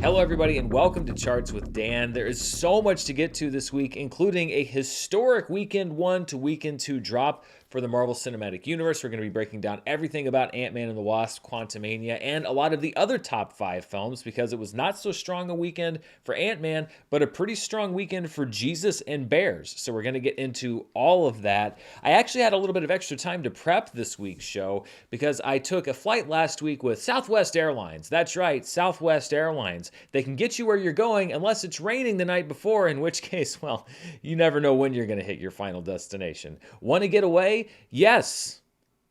Hello, everybody, and welcome to Charts with Dan. There is so much to get to this week, including a historic weekend 1 to weekend 2 drop for the Marvel Cinematic Universe. We're going to be breaking down everything about Ant-Man and the Wasp, Quantumania, and a lot of the other top 5 films because it was not so strong a weekend for Ant-Man, but a pretty strong weekend for Jesus and Bears. So we're going to get into all of that. I actually had a little bit of extra time to prep this week's show because I took a flight last week with Southwest Airlines. That's right, Southwest Airlines. They can get you where you're going unless it's raining the night before, in which case, well, you never know when you're going to hit your final destination. Want to get away? Yes,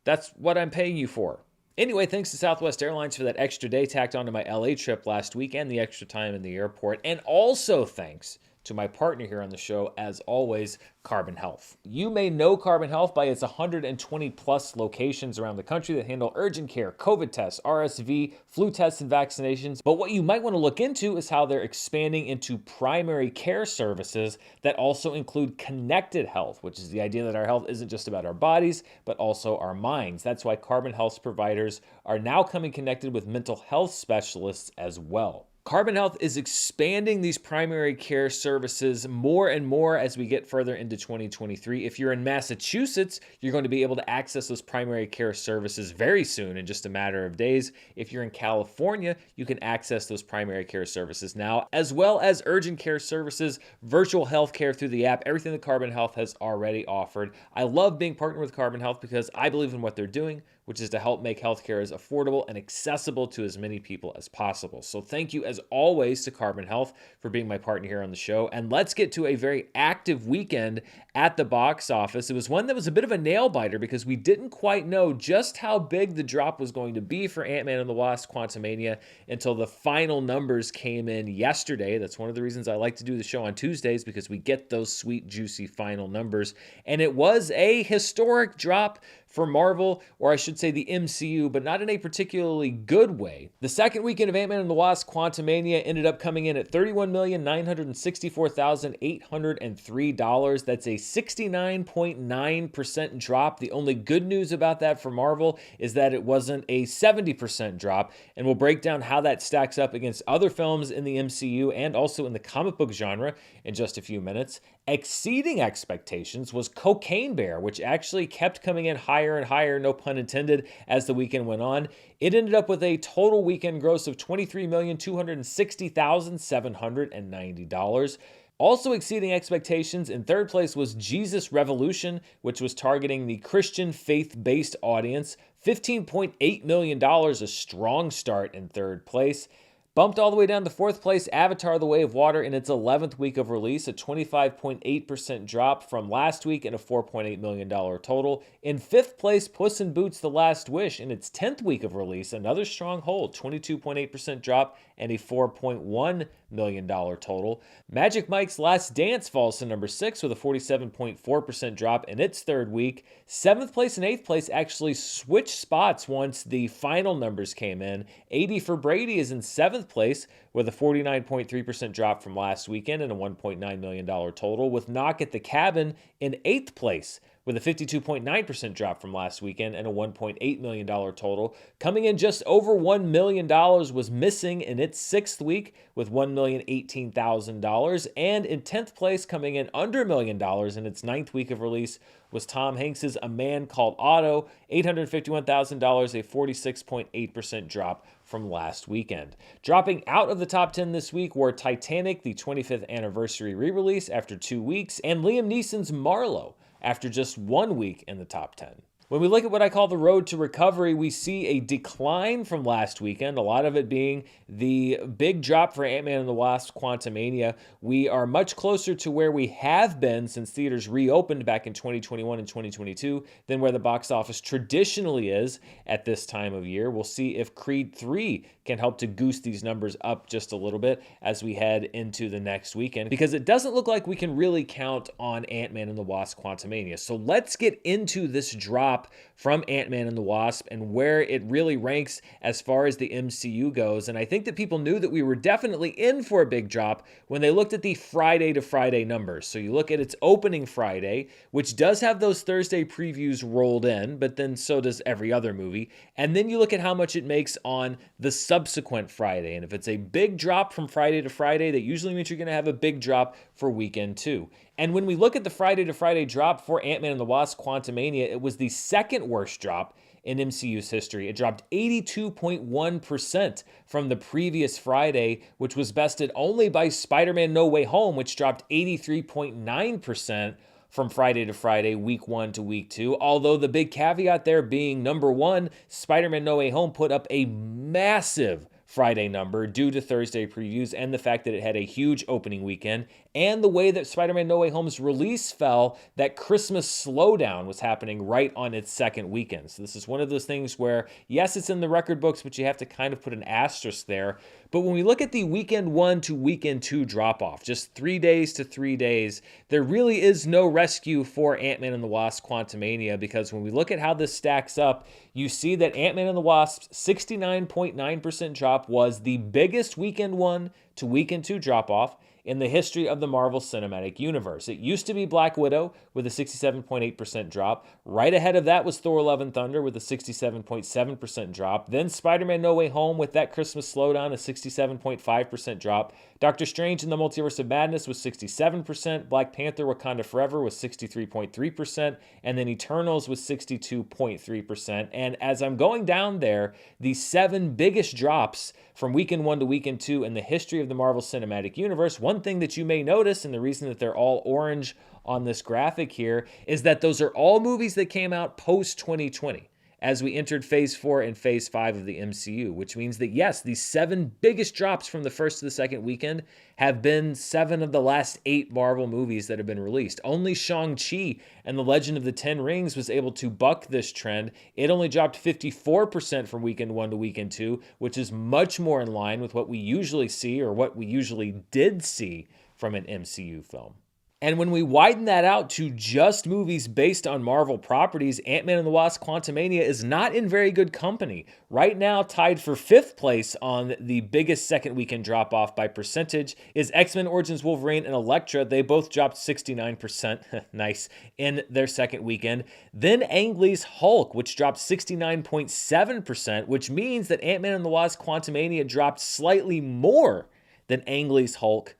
that's what I'm paying you for. Anyway, thanks to Southwest Airlines for that extra day tacked onto my LA trip last week and the extra time in the airport. And also thanks to my partner here on the show, as always, Carbon Health. You may know Carbon Health by its 120 plus locations around the country that handle urgent care, COVID tests, RSV, flu tests, and vaccinations. But what you might want to look into is how they're expanding into primary care services that also include connected health, which is the idea that our health isn't just about our bodies, but also our minds. That's why Carbon Health's providers are now coming connected with mental health specialists as well. Carbon Health is expanding these primary care services more and more as we get further into 2023. If you're in Massachusetts, you're going to be able to access those primary care services very soon, in just a matter of days. If you're in California, you can access those primary care services now, as well as urgent care services, virtual health care through the app, everything that Carbon Health has already offered. I love being partnered with Carbon Health because I believe in what they're doing, which is to help make healthcare as affordable and accessible to as many people as possible. So thank you, as always, to Carbon Health for being my partner here on the show. And let's get to a very active weekend at the box office. It was one that was a bit of a nail-biter because we didn't quite know just how big the drop was going to be for Ant-Man and the Wasp: Quantumania until the final numbers came in yesterday. That's one of the reasons I like to do the show on Tuesdays, because we get those sweet, juicy final numbers. And it was a historic drop for Marvel, or I should say the MCU, but not in a particularly good way. The second weekend of Ant-Man and the Wasp: Quantumania ended up coming in at $31,964,803. That's a 69.9% drop. The only good news about that for Marvel is that it wasn't a 70% drop, and we'll break down how that stacks up against other films in the MCU and also in the comic book genre in just a few minutes. Exceeding expectations was Cocaine Bear, which actually kept coming in higher and higher, no pun intended, as the weekend went on. It ended up with a total weekend gross of $23,260,790. Also exceeding expectations, in third place was Jesus Revolution, which was targeting the Christian faith-based audience. $15.8 million, a strong start in third place. Bumped all the way down to fourth place, Avatar: The Way of Water in its 11th week of release, a 25.8% drop from last week and a $4.8 million total. In fifth place, Puss in Boots: The Last Wish in its 10th week of release, another strong hold, 22.8% drop and a $4.1 million total. Magic Mike's Last Dance falls to number 6 with a 47.4% drop in its third week. 7th place and 8th place actually switched spots once the final numbers came in. 80 for Brady is in 7th place with a 49.3% drop from last weekend and a $1.9 million total, with Knock at the Cabin in 8th place with a 52.9% drop from last weekend and a $1.8 million total. Coming in just over $1 million was Missing in its 6th week with $1,018,000. And in 10th place, coming in under $1 million in its 9th week of release, was Tom Hanks's A Man Called Otto, $851,000, a 46.8% drop from last weekend. Dropping out of the top 10 this week were Titanic, the 25th anniversary re-release after 2 weeks, and Liam Neeson's Marlowe, after just 1 week in the top 10. When we look at what I call the road to recovery, we see a decline from last weekend, a lot of it being the big drop for Ant-Man and the Wasp: Quantumania. We are much closer to where we have been since theaters reopened back in 2021 and 2022 than where the box office traditionally is at this time of year. We'll see if Creed 3 can help to goose these numbers up just a little bit as we head into the next weekend, because it doesn't look like we can really count on Ant-Man and the Wasp: Quantumania. So let's get into this drop drop from Ant-Man and the Wasp and where it really ranks as far as the MCU goes. And I think that people knew that we were definitely in for a big drop when they looked at the Friday to Friday numbers. So you look at its opening Friday, which does have those Thursday previews rolled in, but then so does every other movie. And then you look at how much it makes on the subsequent Friday. And if it's a big drop from Friday to Friday, that usually means you're going to have a big drop for weekend 2. And when we look at the Friday to Friday drop for Ant-Man and the Wasp: Quantumania, it was the second worst drop in MCU's history. It dropped 82.1% from the previous Friday, which was bested only by Spider-Man No Way Home, which dropped 83.9% from Friday to Friday, week 1 to week 2. Although the big caveat there being, number one, Spider-Man No Way Home put up a massive Friday number due to Thursday previews and the fact that it had a huge opening weekend, and the way that Spider-Man No Way Home's release fell, that Christmas slowdown was happening right on its second weekend. So this is one of those things where, yes, it's in the record books, but you have to kind of put an asterisk there. But when we look at the weekend 1 to weekend 2 drop-off, just 3 days to 3 days, there really is no rescue for Ant-Man and the Wasp: Quantumania, because when we look at how this stacks up, you see that Ant-Man and the Wasp's 69.9% drop was the biggest weekend 1 to weekend 2 drop-off in the history of the Marvel Cinematic Universe. It used to be Black Widow with a 67.8% drop. Right ahead of that was Thor: Love and Thunder with a 67.7% drop. Then Spider-Man No Way Home with that Christmas slowdown, a 67.5% drop. Doctor Strange in the Multiverse of Madness was 67%. Black Panther: Wakanda Forever was 63.3%. And then Eternals was 62.3%. And as I'm going down there, the 7 biggest drops from weekend 1 to weekend 2 in the history of the Marvel Cinematic Universe, one thing that you may notice, and the reason that they're all orange on this graphic here, is that those are all movies that came out post-2020 as we entered Phase 4 and Phase 5 of the MCU, which means that, yes, these 7 biggest drops from the first to the second weekend have been 7 of the last 8 Marvel movies that have been released. Only Shang-Chi and The Legend of the Ten Rings was able to buck this trend. It only dropped 54% from weekend 1 to weekend 2, which is much more in line with what we usually see, or what we usually did see from an MCU film. And when we widen that out to just movies based on Marvel properties, Ant-Man and the Wasp: Quantumania is not in very good company. Right now, tied for 5th place on the biggest second weekend drop-off by percentage is X-Men Origins Wolverine and Elektra. They both dropped 69%, nice, in their second weekend. Then Ang Lee's Hulk, which dropped 69.7%, which means that Ant-Man and the Wasp: Quantumania dropped slightly more than Ang Lee's Hulk,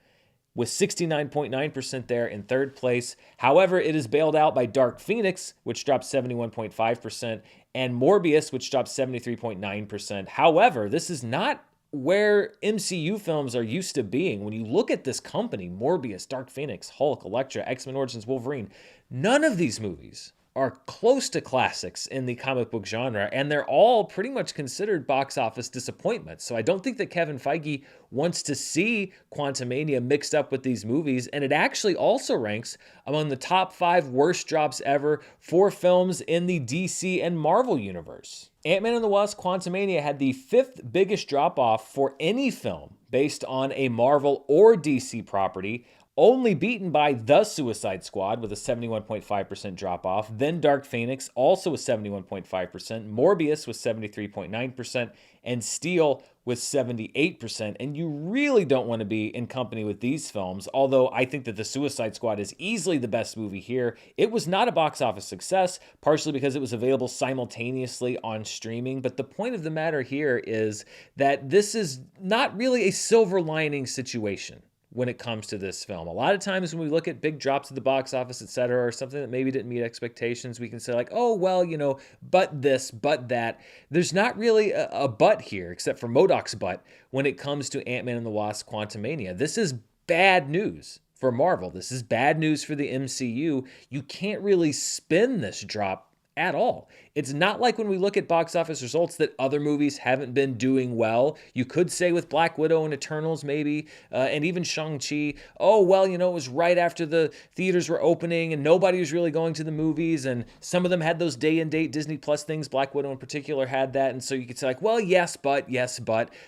with 69.9% there in 3rd place. However, it is bailed out by Dark Phoenix, which dropped 71.5%, and Morbius, which dropped 73.9%. However, this is not where MCU films are used to being. When you look at this company, Morbius, Dark Phoenix, Hulk, Elektra, X-Men Origins Wolverine, none of these movies are close to classics in the comic book genre, and they're all pretty much considered box office disappointments. So I don't think that Kevin Feige wants to see Quantumania mixed up with these movies, and it actually also ranks among the top 5 worst drops ever for films in the DC and Marvel universe. Ant-Man and the Wasp: Quantumania had the 5th biggest drop-off for any film based on a Marvel or DC property, only beaten by The Suicide Squad with a 71.5% drop-off, then Dark Phoenix, also with 71.5%, Morbius with 73.9%, and Steel with 78%. And you really don't want to be in company with these films, although I think that The Suicide Squad is easily the best movie here. It was not a box office success, partially because it was available simultaneously on streaming, but the point of the matter here is that this is not really a silver lining situation when it comes to this film. A lot of times when we look at big drops at the box office, etc., or something that maybe didn't meet expectations, we can say like, oh, well, but this, but that. There's not really a but here, except for MODOK's but, when it comes to Ant-Man and the Wasp: Quantumania. This is bad news for Marvel. This is bad news for the MCU. You can't really spin this drop at all. It's not like when we look at box office results that other movies haven't been doing well. You could say with Black Widow and Eternals maybe, and even Shang-Chi, oh, well, it was right after the theaters were opening and nobody was really going to the movies, and some of them had those day and date Disney Plus things. Black Widow in particular had that, and so you could say like, well, yes, but.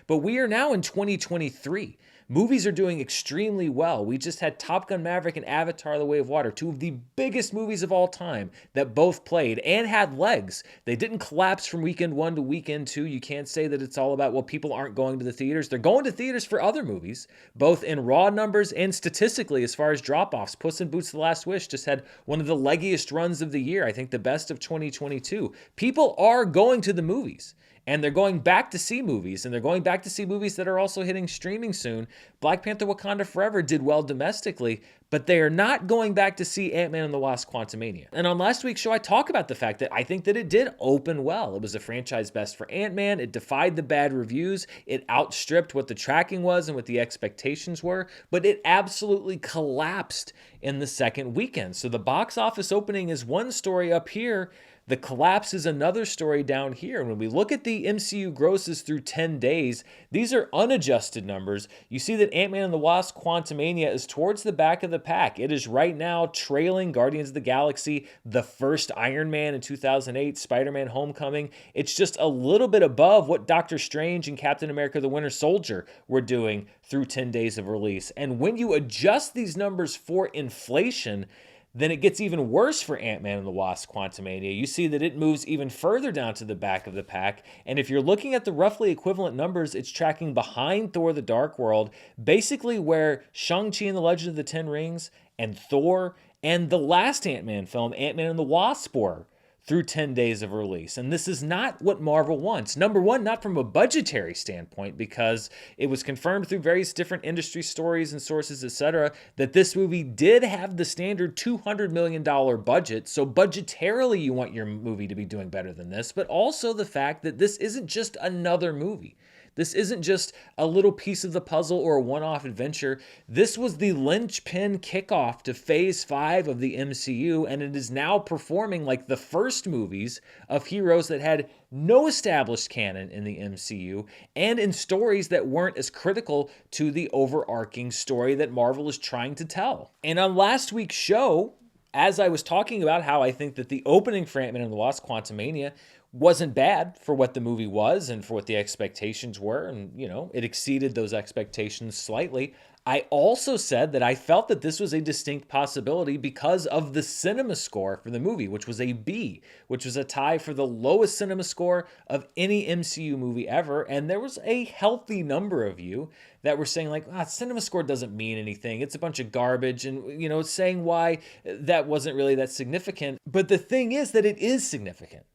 But we are now in 2023. Movies are doing extremely well. We just had Top Gun Maverick and Avatar: The Way of Water, two of the biggest movies of all time that both played and had legs. They didn't collapse from weekend one to weekend two. You can't say that it's all about, well, people aren't going to the theaters. They're going to theaters for other movies, both in raw numbers and statistically as far as drop-offs. Puss in Boots: The Last Wish just had one of the leggiest runs of the year, I think the best of 2022. People are going to the movies. And they're going back to see movies, and they're going back to see movies that are also hitting streaming soon. Black Panther: Wakanda Forever did well domestically, but they are not going back to see Ant-Man and the Wasp: Quantumania. And on last week's show, I talk about the fact that I think that it did open well. It was a franchise best for Ant-Man. It defied the bad reviews. It outstripped what the tracking was and what the expectations were, but it absolutely collapsed in the second weekend. So the box office opening is one story up here. The collapse is another story down here. And when we look at the MCU grosses through 10 days, these are unadjusted numbers. You see that Ant-Man and the Wasp: Quantumania is towards the back of the pack. It is right now trailing Guardians of the Galaxy, the first Iron Man in 2008, Spider-Man: Homecoming. It's just a little bit above what Doctor Strange and Captain America: The Winter Soldier were doing through 10 days of release. And when you adjust these numbers for inflation, then it gets even worse for Ant-Man and the Wasp: Quantumania. You see that it moves even further down to the back of the pack. And if you're looking at the roughly equivalent numbers, it's tracking behind Thor: The Dark World, basically where Shang-Chi and the Legend of the Ten Rings and Thor and the last Ant-Man film, Ant-Man and the Wasp, were through 10 days of release. And this is not what Marvel wants. Number one, not from a budgetary standpoint, because it was confirmed through various different industry stories and sources, etc., that this movie did have the standard $200 million budget. So budgetarily, you want your movie to be doing better than this, but also the fact that this isn't just another movie. This isn't just a little piece of the puzzle or a one-off adventure. This was the linchpin kickoff to Phase 5 of the MCU, and it is now performing like the first movies of heroes that had no established canon in the MCU and in stories that weren't as critical to the overarching story that Marvel is trying to tell. And on last week's show, as I was talking about how I think that the opening for Ant-Man and the Wasp: Quantumania wasn't bad for what the movie was and for what the expectations were, and, you know, it exceeded those expectations slightly. I also said that I felt that this was a distinct possibility because of the cinema score for the movie, which was a B, which was a tie for the lowest cinema score of any MCU movie ever. And there was a healthy number of you that were saying like, cinema score doesn't mean anything. It's a bunch of garbage, and, you know, saying why that wasn't really that significant. But the thing is that it is significant.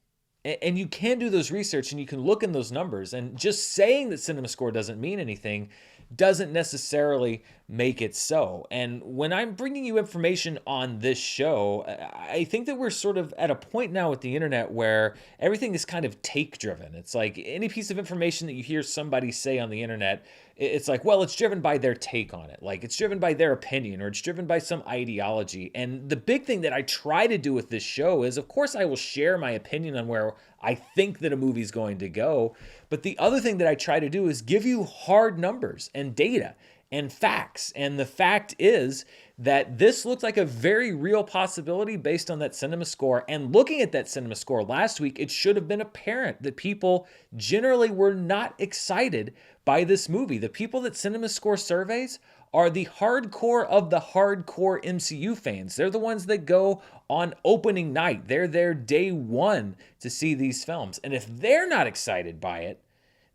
And you can do those research and you can look in those numbers, and just saying that cinema score doesn't mean anything doesn't necessarily make it so. And when I'm bringing you information on this show, I think that we're sort of at a point now with the internet where everything is kind of take driven. It's like any piece of information that you hear somebody say on the internet, it's like, well, it's driven by their take on it. Like it's driven by their opinion, or it's driven by some ideology. And the big thing that I try to do with this show is, of course, I will share my opinion on where I think that a movie's going to go. But the other thing that I try to do is give you hard numbers and data and facts. And the fact is that this looked like a very real possibility based on that cinema score. And looking at that cinema score last week, it should have been apparent that people generally were not excited by this movie. The people that cinema score surveys are the hardcore of the hardcore MCU fans. They're the ones that go on opening night. They're there day one to see these films. And if they're not excited by it,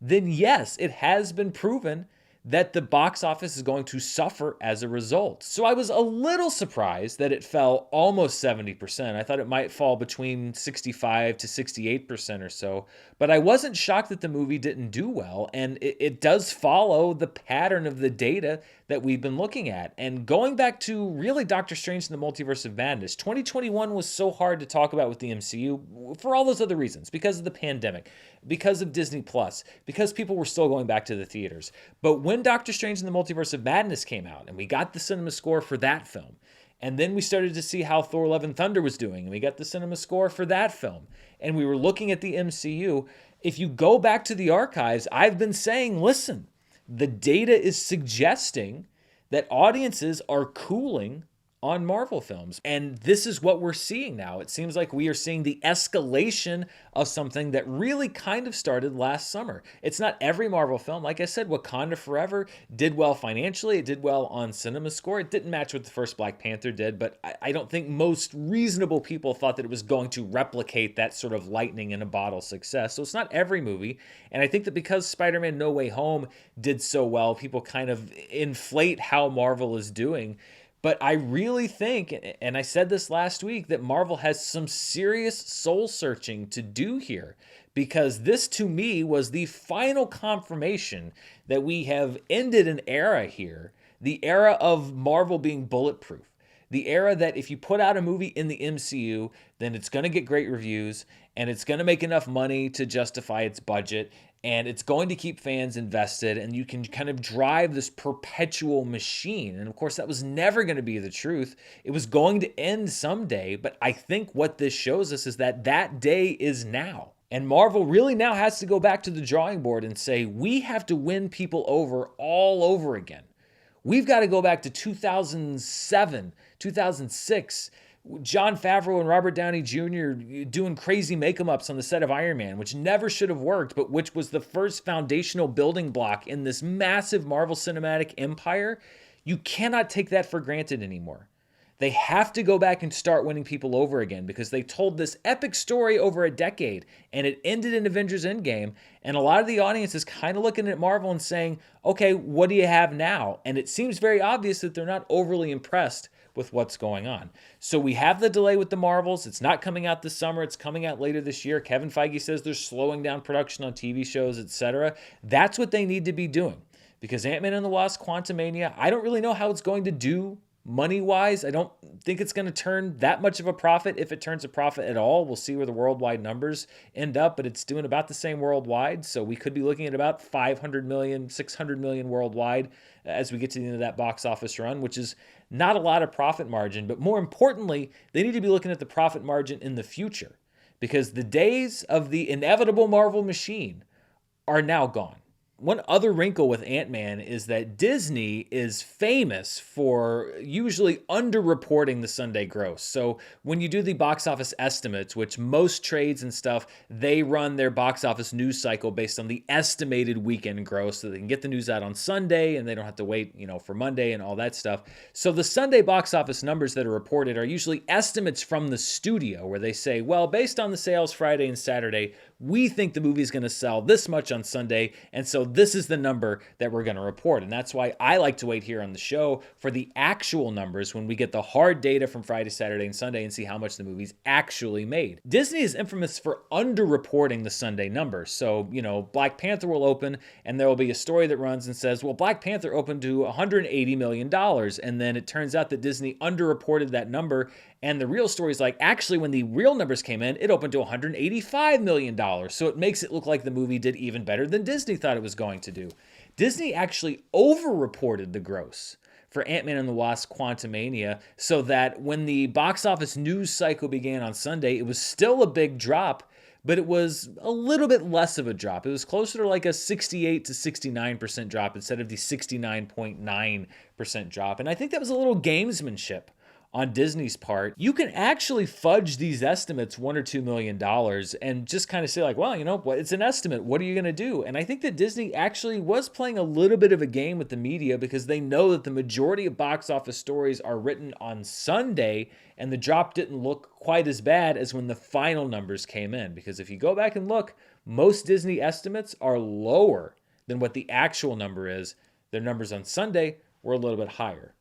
then yes, it has been proven that the box office is going to suffer as a result. So I was a little surprised that it fell almost 70%. I thought it might fall between 65 to 68% or so, but I wasn't shocked that the movie didn't do well, and it does follow the pattern of the data that we've been looking at. And going back to really Doctor Strange and the Multiverse of Madness, 2021 was so hard to talk about with the MCU for all those other reasons, because of the pandemic, because of Disney Plus, because people were still going back to the theaters. But when Doctor Strange and the Multiverse of Madness came out, and we got the cinema score for that film, and then we started to see how Thor: Love and Thunder was doing, and we got the cinema score for that film, and we were looking at the MCU. If you go back to the archives, I've been saying, listen, the data is suggesting that audiences are cooling on Marvel films. And this is what we're seeing now. It seems like we are seeing the escalation of something that really kind of started last summer. It's not every Marvel film. Like I said, Wakanda Forever did well financially. It did well on cinema score. It didn't match what the first Black Panther did, but I don't think most reasonable people thought that it was going to replicate that sort of lightning in a bottle success. So it's not every movie. And I think that because Spider-Man No Way Home did so well, people kind of inflate how Marvel is doing. But I really think, and I said this last week, that Marvel has some serious soul searching to do here, because this to me was the final confirmation that we have ended an era here, the era of Marvel being bulletproof. The era that if you put out a movie in the MCU, then it's going to get great reviews and it's going to make enough money to justify its budget, and it's going to keep fans invested, and you can kind of drive this perpetual machine. And of course, that was never going to be the truth. It was going to end someday, but I think what this shows us is that that day is now. And Marvel really now has to go back to the drawing board and say, we have to win people over all over again. We've got to go back to 2007, 2006, Jon Favreau and Robert Downey Jr. doing crazy make-em-ups on the set of Iron Man, which never should have worked, but which was the first foundational building block in this massive Marvel Cinematic empire. You cannot take that for granted anymore. They have to go back and start winning people over again, because they told this epic story over a decade and it ended in Avengers Endgame. And a lot of the audience is kind of looking at Marvel and saying, okay, what do you have now? And it seems very obvious that they're not overly impressed with what's going on. So we have the delay with the Marvels. It's not coming out this summer. It's coming out later this year. Kevin Feige says they're slowing down production on TV shows, etc. That's what they need to be doing, because Ant-Man and the Wasp: Quantumania, I don't really know how it's going to do money-wise. I don't think it's going to turn that much of a profit, if it turns a profit at all. We'll see where the worldwide numbers end up, but it's doing about the same worldwide. So we could be looking at about 500 million, 600 million worldwide as we get to the end of that box office run, which is not a lot of profit margin. But more importantly, they need to be looking at the profit margin in the future, because the days of the inevitable Marvel machine are now gone. One other wrinkle with Ant-Man is that Disney is famous for usually underreporting the Sunday gross. So when you do the box office estimates, which most trades and stuff, they run their box office news cycle based on the estimated weekend gross, so they can get the news out on Sunday and they don't have to wait, for Monday and all that stuff. So the Sunday box office numbers that are reported are usually estimates from the studio, where they say, well, based on the sales Friday and Saturday, we think the movie's going to sell this much on Sunday, and so this is the number that we're going to report. And that's why I like to wait here on the show for the actual numbers when we get the hard data from Friday, Saturday, and Sunday and see how much the movie's actually made. Disney is infamous for underreporting the Sunday numbers. So, Black Panther will open and there will be a story that runs and says, well, Black Panther opened to $180 million. And then it turns out that Disney underreported that number. And the real story is like, actually, when the real numbers came in, it opened to $185 million. So it makes it look like the movie did even better than Disney thought it was going to do. Disney actually overreported the gross for Ant-Man and the Wasp: Quantumania, so that when the box office news cycle began on Sunday, it was still a big drop, but it was a little bit less of a drop. It was closer to like a 68 to 69% drop instead of the 69.9% drop. And I think that was a little gamesmanship on Disney's part. You can actually fudge these estimates $1 or $2 million and just kind of say like, well, what? It's an estimate. What are you going to do? And I think that Disney actually was playing a little bit of a game with the media, because they know that the majority of box office stories are written on Sunday, and the drop didn't look quite as bad as when the final numbers came in. Because if you go back and look, most Disney estimates are lower than what the actual number is. Their numbers on Sunday were a little bit higher.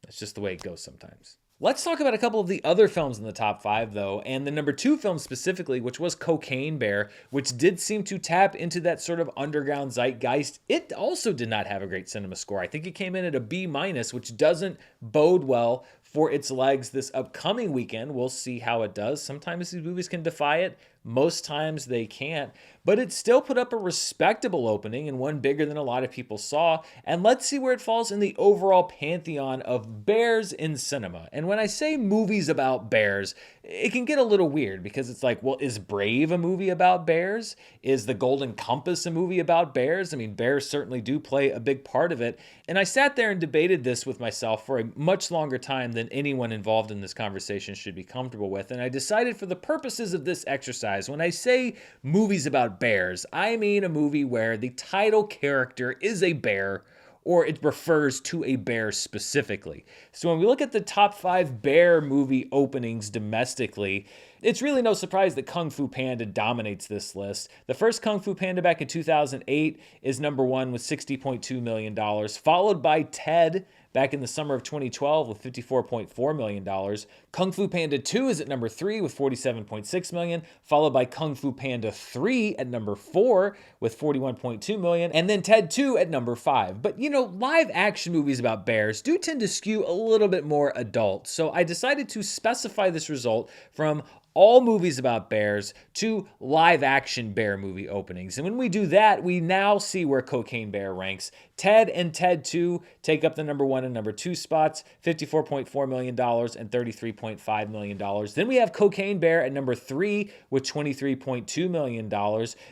That's just the way it goes sometimes. Let's talk about a couple of the other films in the top 5, though, and the number 2 film specifically, which was Cocaine Bear, which did seem to tap into that sort of underground zeitgeist. It also did not have a great cinema score. I think it came in at a B-, which doesn't bode well for its legs this upcoming weekend. We'll see how it does. Sometimes these movies can defy it. Most times they can't, but it still put up a respectable opening and one bigger than a lot of people saw. And let's see where it falls in the overall pantheon of bears in cinema. And when I say movies about bears, it can get a little weird because it's like, well, is Brave a movie about bears? Is The Golden Compass a movie about bears? I mean, bears certainly do play a big part of it. And I sat there and debated this with myself for a much longer time than anyone involved in this conversation should be comfortable with. And I decided for the purposes of this exercise, when I say movies about bears, I mean a movie where the title character is a bear or it refers to a bear specifically. So when we look at the top 5 bear movie openings domestically, it's really no surprise that Kung Fu Panda dominates this list. The first Kung Fu Panda back in 2008 is number 1 with $60.2 million, followed by Ted back in the summer of 2012 with $54.4 million. Kung Fu Panda 2 is at number 3 with $47.6 million, followed by Kung Fu Panda 3 at number 4 with $41.2 million, and then Ted 2 at number 5. But live action movies about bears do tend to skew a little bit more adult, so I decided to specify this result from all movies about bears to live action bear movie openings. And when we do that, we now see where Cocaine Bear ranks. Ted and Ted 2 take up the number 1 and number 2 spots, $54.4 million and $33.5 million. Then we have Cocaine Bear at number 3 with $23.2 million.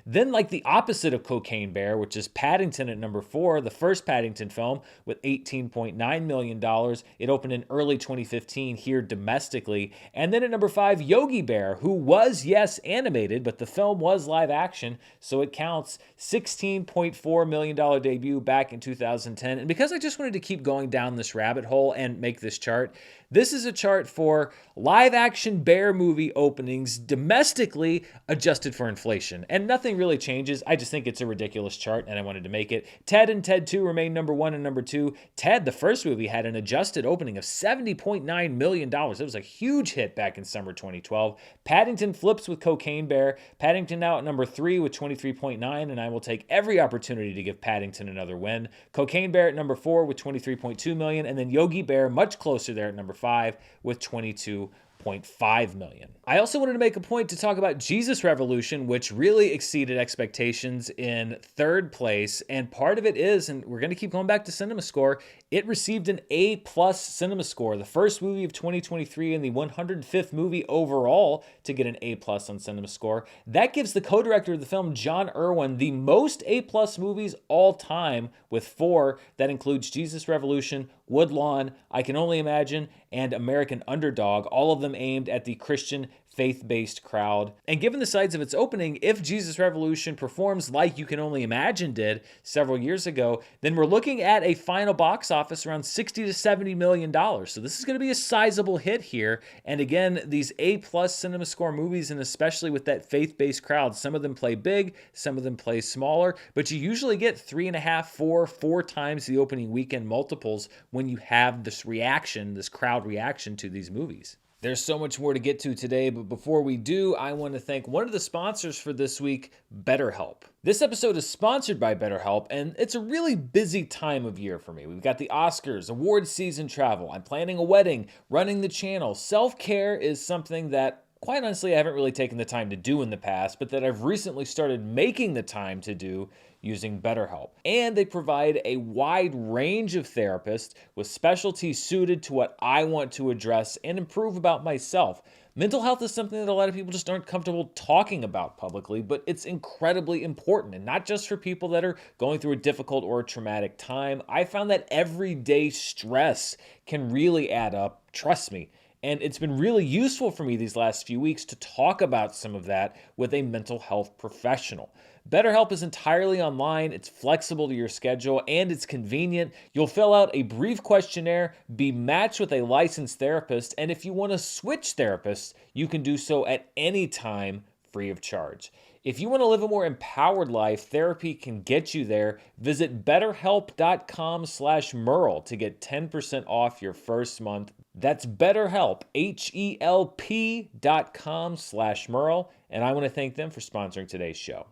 Then like the opposite of Cocaine Bear, which is Paddington at number 4, the first Paddington film with $18.9 million. It opened in early 2015 here domestically. And then at number 5, Yogi Bear, who was, yes, animated, but the film was live action, so it counts. $16.4 million debut back in 2010. And because I just wanted to keep going down this rabbit hole and make this chart, this is a chart for live action bear movie openings domestically adjusted for inflation. And nothing really changes. I just think it's a ridiculous chart and I wanted to make it. Ted and Ted 2 remain number 1 and number 2. Ted, the first movie, had an adjusted opening of $70.9 million. It was a huge hit back in summer 2012. Paddington flips with Cocaine Bear. Paddington now at number 3 with 23.9, and I will take every opportunity to give Paddington another win. Cocaine Bear at number 4 with 23.2 million, and then Yogi Bear much closer there at number 5 with 22.5 million. I also wanted to make a point to talk about Jesus Revolution, which really exceeded expectations in 3rd place. And part of it is, and we're going to keep going back to CinemaScore, it received an A+ CinemaScore, the first movie of 2023 and the 105th movie overall to get an A+ on CinemaScore. That gives the co-director of the film, John Irwin, the most A+ movies all time with 4. That includes Jesus Revolution, Woodlawn, I Can Only Imagine, and American Underdog, all of them aimed at the Christian faith-based crowd. And given the size of its opening, if Jesus Revolution performs like You Can Only Imagine did several years ago, then we're looking at a final box office around $60 to $70 million. So this is going to be a sizable hit here. And again, these A+ CinemaScore movies, and especially with that faith-based crowd, some of them play big, some of them play smaller, but you usually get 3.5, 4 times the opening weekend multiples when you have this reaction, this crowd reaction to these movies. There's so much more to get to today, but before we do, I want to thank one of the sponsors for this week, BetterHelp. This episode is sponsored by BetterHelp, and it's a really busy time of year for me. We've got the Oscars, award season travel, I'm planning a wedding, running the channel. Self-care is something that, quite honestly, I haven't really taken the time to do in the past, but that I've recently started making the time to do using BetterHelp. And they provide a wide range of therapists with specialties suited to what I want to address and improve about myself. Mental health is something that a lot of people just aren't comfortable talking about publicly, but it's incredibly important, and not just for people that are going through a difficult or a traumatic time. I found that everyday stress can really add up, trust me. And it's been really useful for me these last few weeks to talk about some of that with a mental health professional. BetterHelp is entirely online, it's flexible to your schedule, and it's convenient. You'll fill out a brief questionnaire, be matched with a licensed therapist, and if you want to switch therapists, you can do so at any time free of charge. If you want to live a more empowered life, therapy can get you there. Visit betterhelp.com/Murrell to get 10% off your first month. That's BetterHelp, HELP.com/Murrell. And I want to thank them for sponsoring today's show.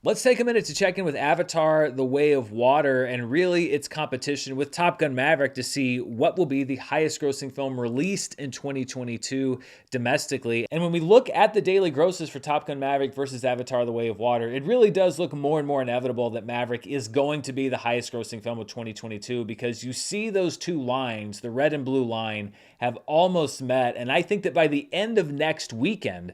Let's take a minute to check in with Avatar: The Way of Water and really its competition with Top Gun: Maverick to see what will be the highest grossing film released in 2022 domestically. And when we look at the daily grosses for Top Gun: Maverick versus Avatar: The Way of Water, it really does look more and more inevitable that Maverick is going to be the highest grossing film of 2022 because you see those two lines, the red and blue line, have almost met. And I think that by the end of next weekend,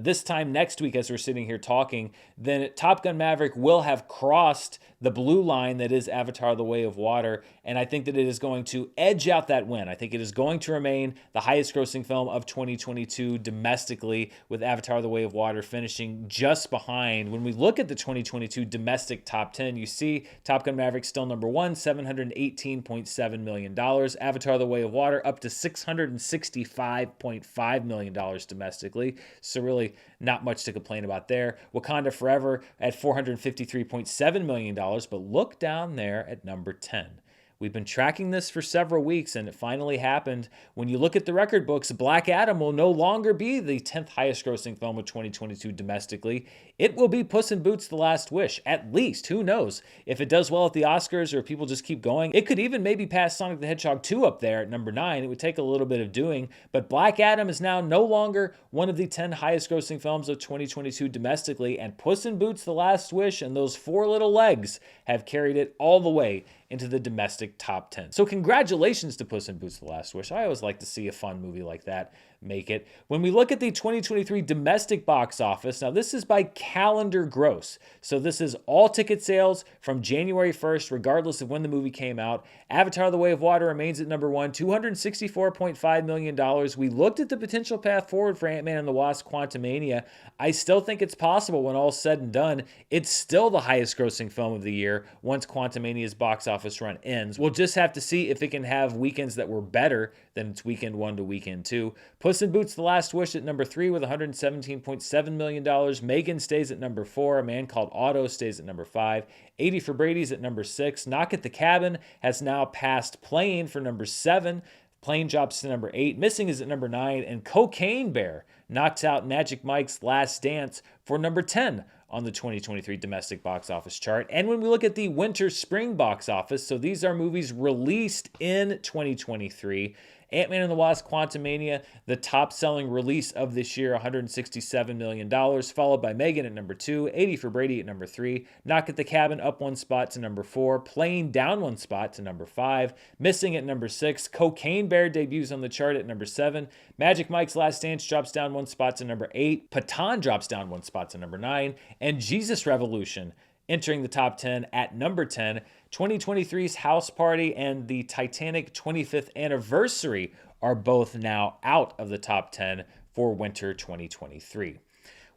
this time next week as we're sitting here talking, then Top Gun: Maverick will have crossed the blue line that is Avatar: The Way of Water, and I think that it is going to edge out that win. I think it is going to remain the highest grossing film of 2022 domestically, with Avatar: The Way of Water finishing just behind. When we look at the 2022 domestic top 10, you see Top Gun: Maverick still number one, $718.7 million. Avatar: The Way of Water up to $665.5 million domestically. So really not much to complain about there. Wakanda Forever at $453.7 million, but look down there at number 10. We've been tracking this for several weeks, and it finally happened. When you look at the record books, Black Adam will no longer be the 10th highest grossing film of 2022 domestically. It will be Puss in Boots: The Last Wish, at least. Who knows? If it does well at the Oscars or if people just keep going, it could even maybe pass Sonic the Hedgehog 2 up there at number 9. It would take a little bit of doing, but Black Adam is now no longer one of the 10 highest grossing films of 2022 domestically, and Puss in Boots: The Last Wish and those four little legs have carried it all the way into the domestic top 10. So congratulations to Puss in Boots: The Last Wish. I always like to see a fun movie like that make it. When we look at the 2023 domestic box office, now this is by calendar gross. So this is all ticket sales from January 1st, regardless of when the movie came out. Avatar: The Way of Water remains at number one, $264.5 million. We looked at the potential path forward for Ant-Man and the Wasp: Quantumania. I still think it's possible when all's said and done. It's still the highest grossing film of the year once Quantumania's box office run ends. We'll just have to see if it can have weekends that were better than its weekend 1 to weekend 2. Puss in Boots: The Last Wish at number 3 with $117.7 million. Megan stays at number 4. A Man Called Otto stays at number 5. 80 for Brady's at number 6. Knock at the Cabin has now passed Plane for number 7. Plane drops to number 8. Missing is at number 9. And Cocaine Bear knocks out Magic Mike's Last Dance for number 10 on the 2023 domestic box office chart. And when we look at the winter-spring box office, so these are movies released in 2023, Ant-Man and the Wasp: Quantumania, the top-selling release of this year, $167 million, followed by Megan at number 2, 80 for Brady at number 3, Knock at the Cabin up 1 spot to number 4, Plane down 1 spot to number 5, Missing at number 6, Cocaine Bear debuts on the chart at number 7, Magic Mike's Last Dance drops down 1 spot to number 8, Patan drops down 1 spot to number 9, and Jesus Revolution entering the top 10 at number 10. 2023's House Party and the Titanic 25th anniversary are both now out of the top 10 for winter 2023.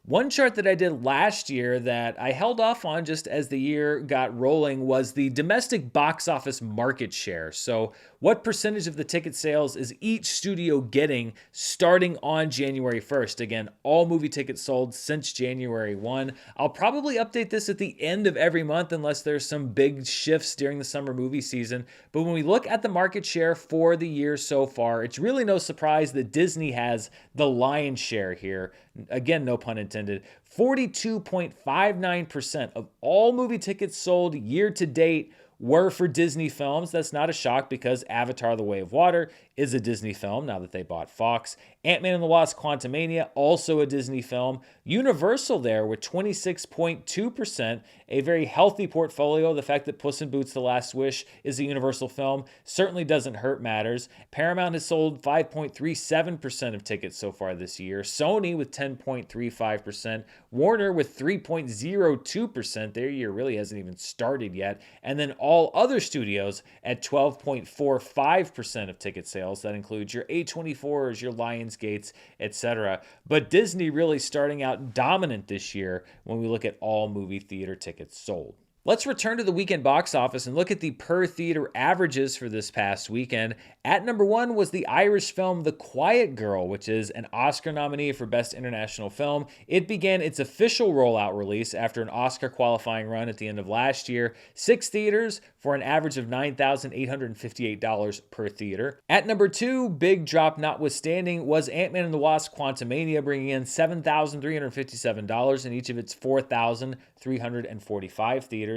One chart that I did last year that I held off on just as the year got rolling was the domestic box office market share. So what percentage of the ticket sales is each studio getting starting on January 1st? Again, all movie tickets sold since January 1. I'll probably update this at the end of every month unless there's some big shifts during the summer movie season. But when we look at the market share for the year so far, it's really no surprise that Disney has the lion's share here. Again, no pun intended. 42.59% of all movie tickets sold year to date were for Disney films. That's not a shock because Avatar: The Way of Water is a Disney film now that they bought Fox. Ant-Man and the Wasp: Quantumania, also a Disney film. Universal there with 26.2%, a very healthy portfolio. The fact that Puss in Boots: The Last Wish is a Universal film certainly doesn't hurt matters. Paramount has sold 5.37% of tickets so far this year. Sony with 10.35%. Warner with 3.02%. Their year really hasn't even started yet. And then all other studios at 12.45% of ticket sales. That includes your A24s, your Lionsgates, etc. But Disney really starting out dominant this year when we look at all movie theater tickets sold. Let's return to the weekend box office and look at the per theater averages for this past weekend. At number one was the Irish film The Quiet Girl, which is an Oscar nominee for Best International Film. It began its official rollout release after an Oscar qualifying run at the end of last year. 6 theaters for an average of $9,858 per theater. At number two, big drop notwithstanding, was Ant-Man and the Wasp: Quantumania, bringing in $7,357 in each of its 4,345 theaters.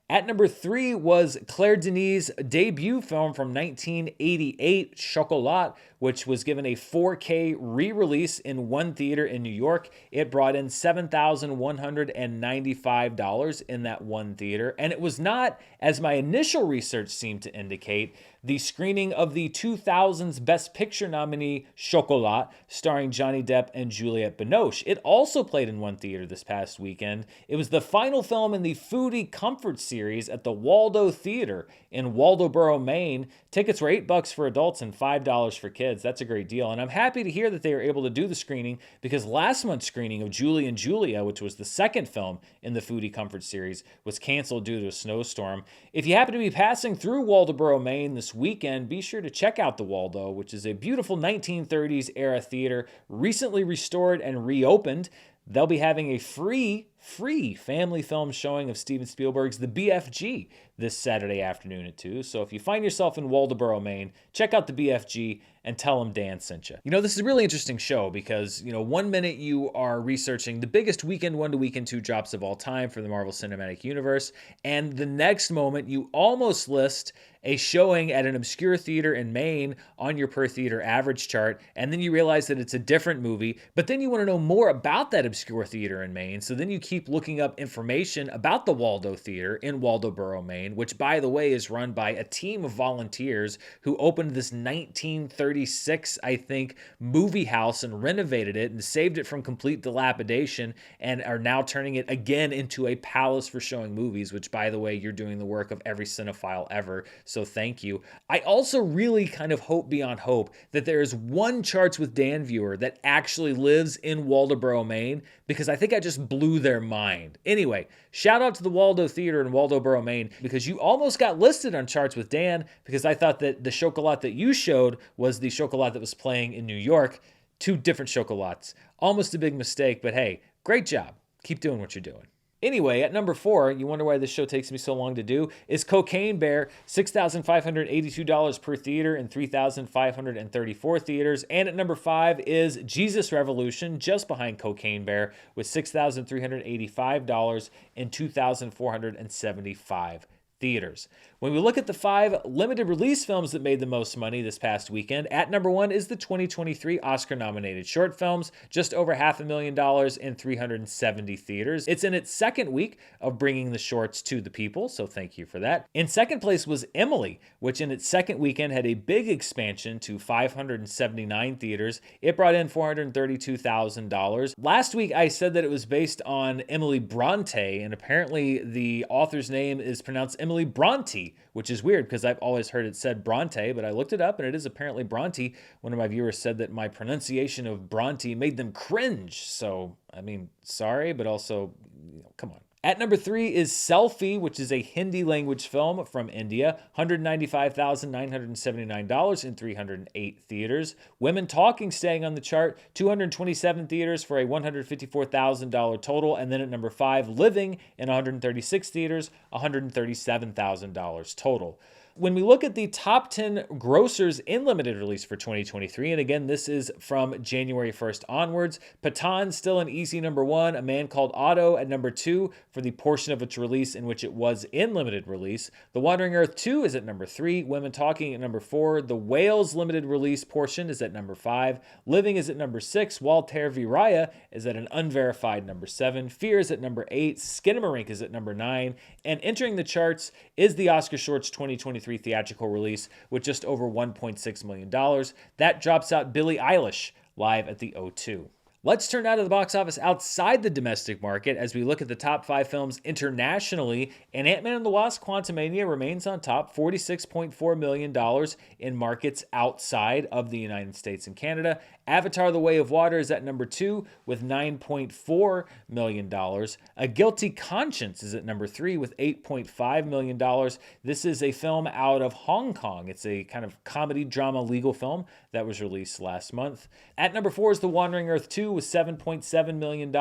At number three was Claire Denis' debut film from 1988, Chocolat, which was given a 4K re-release in one theater in New York. It brought in $7,195 in that one theater. And it was not, as my initial research seemed to indicate, the screening of the 2000s Best Picture nominee Chocolat, starring Johnny Depp and Juliette Binoche. It also played in one theater this past weekend. It was the final film in the Foodie Comfort series at the Waldo Theater in Waldoboro, Maine. Tickets were $8 for adults and $5 for kids. That's a great deal. And I'm happy to hear that they were able to do the screening, because last month's screening of Julie and Julia, which was the second film in the Foodie Comfort series, was canceled due to a snowstorm. If you happen to be passing through Waldoboro, Maine this weekend, be sure to check out the Waldo, which is a beautiful 1930s era theater, recently restored and reopened. They'll be having a free family film showing of Steven Spielberg's The BFG this Saturday afternoon at 2. So if you find yourself in Waldoboro, Maine, check out The BFG and tell them Dan sent you. This is a really interesting show because, one minute you are researching the biggest weekend 1 to weekend 2 drops of all time for the Marvel Cinematic Universe, and the next moment you almost list a showing at an obscure theater in Maine on your per theater average chart, and then you realize that it's a different movie, but then you want to know more about that obscure theater in Maine, so then you keep looking up information about the Waldo Theater in Waldoboro, Maine, which, by the way, is run by a team of volunteers who opened this 1936, I think, movie house and renovated it and saved it from complete dilapidation and are now turning it again into a palace for showing movies, which, by the way, you're doing the work of every cinephile ever. So thank you. I also really kind of hope beyond hope that there is one Charts with Dan viewer that actually lives in Waldoboro, Maine, because I think I just blew their mind. Anyway, shout out to the Waldo Theater in Waldoboro, Maine, because you almost got listed on Charts with Dan, because I thought that the Chocolat that you showed was the Chocolat that was playing in New York. Two different Chocolats. Almost a big mistake, but hey, great job. Keep doing what you're doing. Anyway, at number four, you wonder why this show takes me so long to do, is Cocaine Bear, $6,582 per theater in 3,534 theaters. And at number five is Jesus Revolution, just behind Cocaine Bear, with $6,385 in 2,475 theaters. When we look at the 5 limited release films that made the most money this past weekend, at number one is the 2023 Oscar-nominated short films, just over $500,000 in 370 theaters. It's in its second week of bringing the shorts to the people, so thank you for that. In second place was Emily, which in its second weekend had a big expansion to 579 theaters. It brought in $432,000. Last week I said that it was based on Emily Bronte, and apparently the author's name is pronounced Emily Bronte, which is weird because I've always heard it said Bronte, but I looked it up and it is apparently Bronte. One of my viewers said that my pronunciation of Bronte made them cringe. So, sorry, but also, come on. At number three is Selfie, which is a Hindi language film from India, $195,979 in 308 theaters. Women Talking staying on the chart, 227 theaters for a $154,000 total. And then at number five, Living in 136 theaters, $137,000 total. When we look at the top 10 grossers in limited release for 2023, and again, this is from January 1st onwards, Pathan still an easy number one, A Man Called Otto at number two for the portion of its release in which it was in limited release. The Wandering Earth 2 is at number 3, Women Talking at number 4, The Whales limited release portion is at number 5, Living is at number 6, Walter v. Raya is at an unverified number 7, Fear is at number 8, Skinamarink is at number 9, and entering the charts is the Oscar Shorts 2023 theatrical release with just over $1.6 million. That drops out Billie Eilish live at the O2. Let's turn now to the box office outside the domestic market as we look at the top 5 films internationally. And Ant-Man and the Wasp: Quantumania remains on top, $46.4 million in markets outside of the United States and Canada. Avatar: The Way of Water is at number 2 with $9.4 million. A Guilty Conscience is at number 3 with $8.5 million. This is a film out of Hong Kong. It's a kind of comedy, drama, legal film that was released last month. At number 4 is The Wandering Earth 2 with $7.7 million,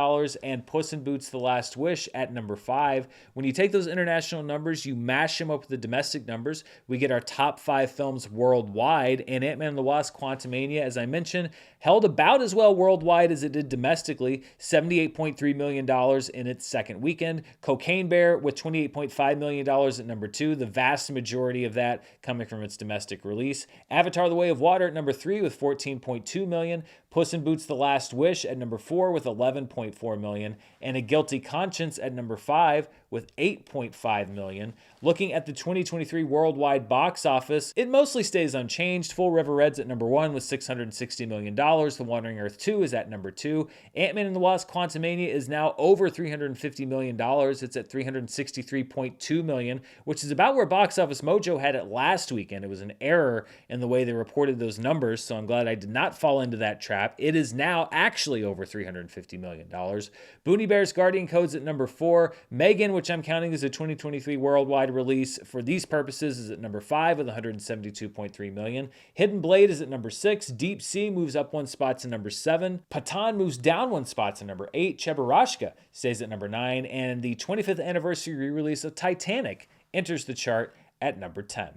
and Puss in Boots: The Last Wish at number 5. When you take those international numbers, you mash them up with the domestic numbers, we get our top 5 films worldwide, and Ant-Man and the Wasp: Quantumania, as I mentioned, held about as well worldwide as it did domestically, $78.3 million in its second weekend. Cocaine Bear with $28.5 million at number 2, the vast majority of that coming from its domestic release. Avatar: The Way of Water at number 3 with $14.2 million. Puss in Boots: The Last Wish at number 4 with $11.4 million, and A Guilty Conscience at number 5 with $8.5 million. Looking at the 2023 worldwide box office, it mostly stays unchanged. Full River Red's at number 1 with $660 million. The Wandering Earth 2 is at number 2. Ant-Man and the Wasp: Quantumania is now over $350 million. It's at $363.2 million, which is about where Box Office Mojo had it last weekend. It was an error in the way they reported those numbers, so I'm glad I did not fall into that trap. It is now actually over $350 million. Booney Bear's Guardian Code's at number 4. Megan, which I'm counting as a 2023 worldwide release for these purposes, is at number 5 with $172.3 million. Hidden Blade is at number 6. Deep Sea moves up 1 spot to number 7. Patan moves down 1 spot to number 8. Cheburashka stays at number 9. And the 25th anniversary re-release of Titanic enters the chart at number 10.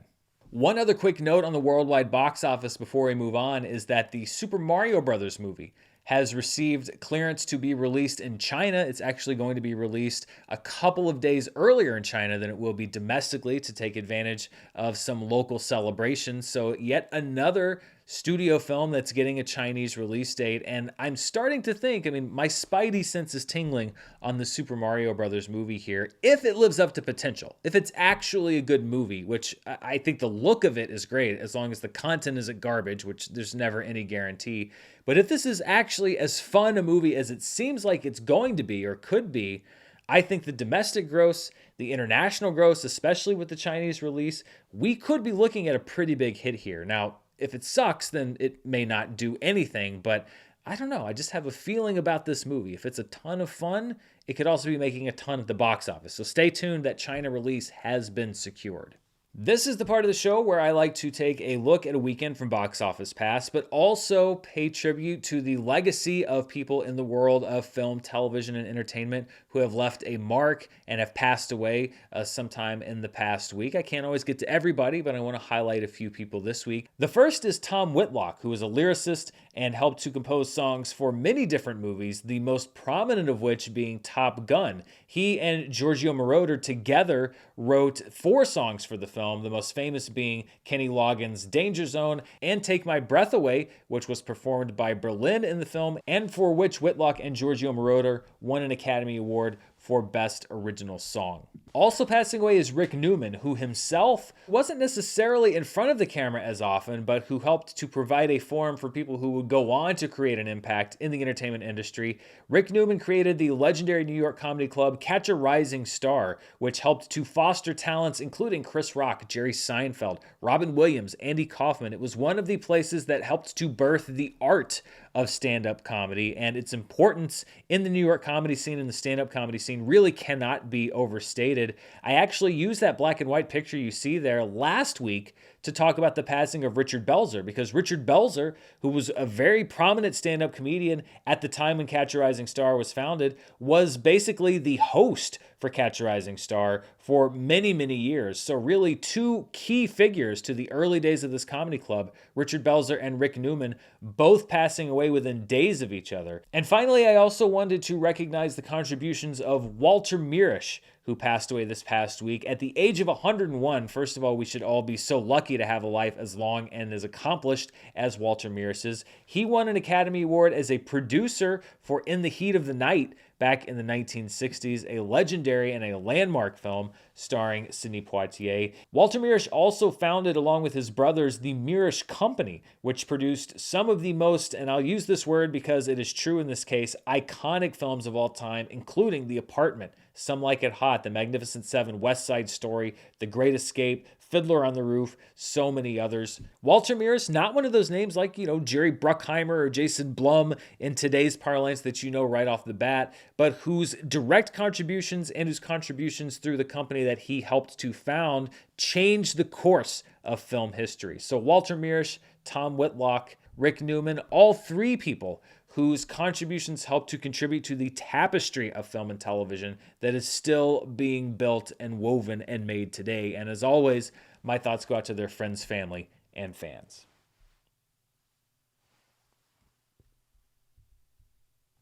One other quick note on the worldwide box office before we move on is that the Super Mario Bros. Movie has received clearance to be released in China. It's actually going to be released a couple of days earlier in China than it will be domestically to take advantage of some local celebrations. So yet another studio film that's getting a Chinese release date. And I'm starting to think, my spidey sense is tingling on the Super Mario Brothers movie here. If it lives up to potential, if it's actually a good movie, which I think the look of it is great, as long as the content isn't garbage, which there's never any guarantee. But if this is actually as fun a movie as it seems like it's going to be or could be, I think the domestic gross, the international gross, especially with the Chinese release, we could be looking at a pretty big hit here. Now, if it sucks, then it may not do anything, but I don't know. I just have a feeling about this movie. If it's a ton of fun, it could also be making a ton at the box office. So stay tuned. That China release has been secured. This is the part of the show where I like to take a look at a weekend from Box Office Pass, but also pay tribute to the legacy of people in the world of film, television, and entertainment who have left a mark and have passed away sometime in the past week. I can't always get to everybody, but I want to highlight a few people this week. The first is Tom Whitlock, who is a lyricist and helped to compose songs for many different movies, the most prominent of which being Top Gun. He and Giorgio Moroder together wrote 4 songs for the film, the most famous being Kenny Loggins' Danger Zone and Take My Breath Away, which was performed by Berlin in the film, and for which Whitlock and Giorgio Moroder won an Academy Award for Best Original Song. Also passing away is Rick Newman, who himself wasn't necessarily in front of the camera as often, but who helped to provide a forum for people who would go on to create an impact in the entertainment industry. Rick Newman created the legendary New York comedy club Catch a Rising Star, which helped to foster talents including Chris Rock, Jerry Seinfeld, Robin Williams, Andy Kaufman. It was one of the places that helped to birth the art of stand-up comedy, and its importance in the New York comedy scene and the stand-up comedy scene really cannot be overstated. I actually used that black and white picture you see there last week to talk about the passing of Richard Belzer, because Richard Belzer, who was a very prominent stand-up comedian at the time when Catch a Rising Star was founded, was basically the host for Catch a Rising Star for many, many years. So really 2 key figures to the early days of this comedy club, Richard Belzer and Rick Newman, both passing away within days of each other. And finally, I also wanted to recognize the contributions of Walter Mirisch, who passed away this past week at the age of 101. First of all, we should all be so lucky to have a life as long and as accomplished as Walter Mirisch's. He won an Academy Award as a producer for In the Heat of the Night back in the 1960s, a legendary and a landmark film starring Sidney Poitier. Walter Mirisch also founded, along with his brothers, the Mirisch Company, which produced some of the most, and I'll use this word because it is true in this case, iconic films of all time, including The Apartment, Some Like It Hot, The Magnificent Seven, West Side Story, The Great Escape, Fiddler on the Roof, so many others. Walter Mirus, not one of those names like, Jerry Bruckheimer or Jason Blum in today's parlance that you know right off the bat, but whose direct contributions and whose contributions through the company that he helped to found changed the course of film history. So Walter Mirus, Tom Whitlock, Rick Newman, all three people whose contributions helped to contribute to the tapestry of film and television that is still being built and woven and made today. And as always, my thoughts go out to their friends, family, and fans.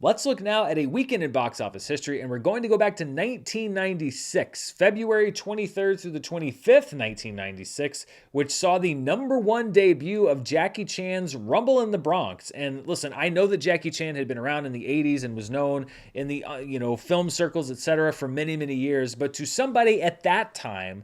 Let's look now at a weekend in box office history, and we're going to go back to 1996, February 23rd through the 25th, 1996, which saw the #1 debut of Jackie Chan's Rumble in the Bronx. And listen, I know that Jackie Chan had been around in the 80s and was known in the film circles, etc., for many, many years, but to somebody at that time,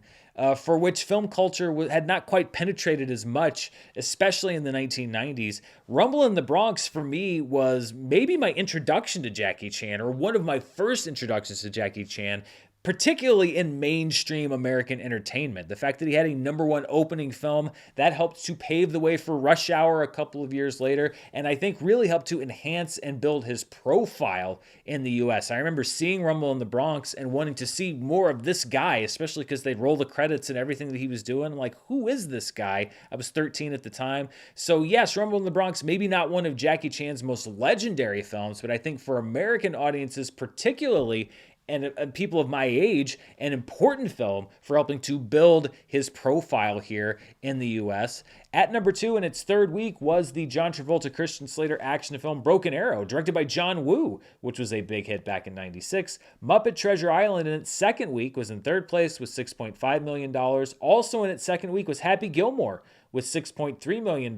for which film culture had not quite penetrated as much, especially in the 1990s. Rumble in the Bronx, for me, was maybe my introduction to Jackie Chan, or one of my first introductions to Jackie Chan, particularly in mainstream American entertainment. The fact that he had a #1 opening film, that helped to pave the way for Rush Hour a couple of years later, and I think really helped to enhance and build his profile in the US. I remember seeing Rumble in the Bronx and wanting to see more of this guy, especially because they'd roll the credits and everything that he was doing. I'm like, who is this guy? I was 13 at the time. So yes, Rumble in the Bronx, maybe not one of Jackie Chan's most legendary films, but I think for American audiences particularly, and people of my age, an important film for helping to build his profile here in the U.S. At #2 in its third week was the John Travolta, Christian Slater action film Broken Arrow, directed by John Woo, which was a big hit back in '96. Muppet Treasure Island in its second week was in third place with $6.5 million. Also in its second week was Happy Gilmore with $6.3 million.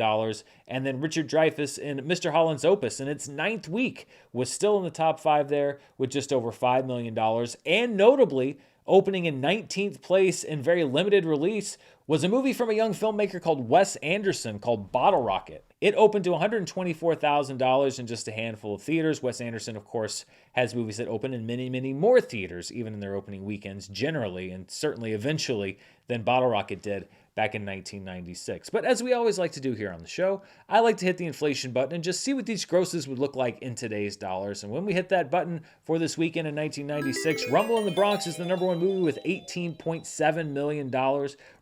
And then Richard Dreyfuss in Mr. Holland's Opus in its ninth week was still in the top 5 there with just over $5 million. And notably, opening in 19th place in very limited release was a movie from a young filmmaker called Wes Anderson called Bottle Rocket. It opened to $124,000 in just a handful of theaters. Wes Anderson, of course, has movies that open in many, many more theaters, even in their opening weekends generally, and certainly eventually, than Bottle Rocket did back in 1996. But as we always like to do here on the show, I like to hit the inflation button and just see what these grosses would look like in today's dollars. And when we hit that button for this weekend in 1996, Rumble in the Bronx is the #1 movie with $18.7 million.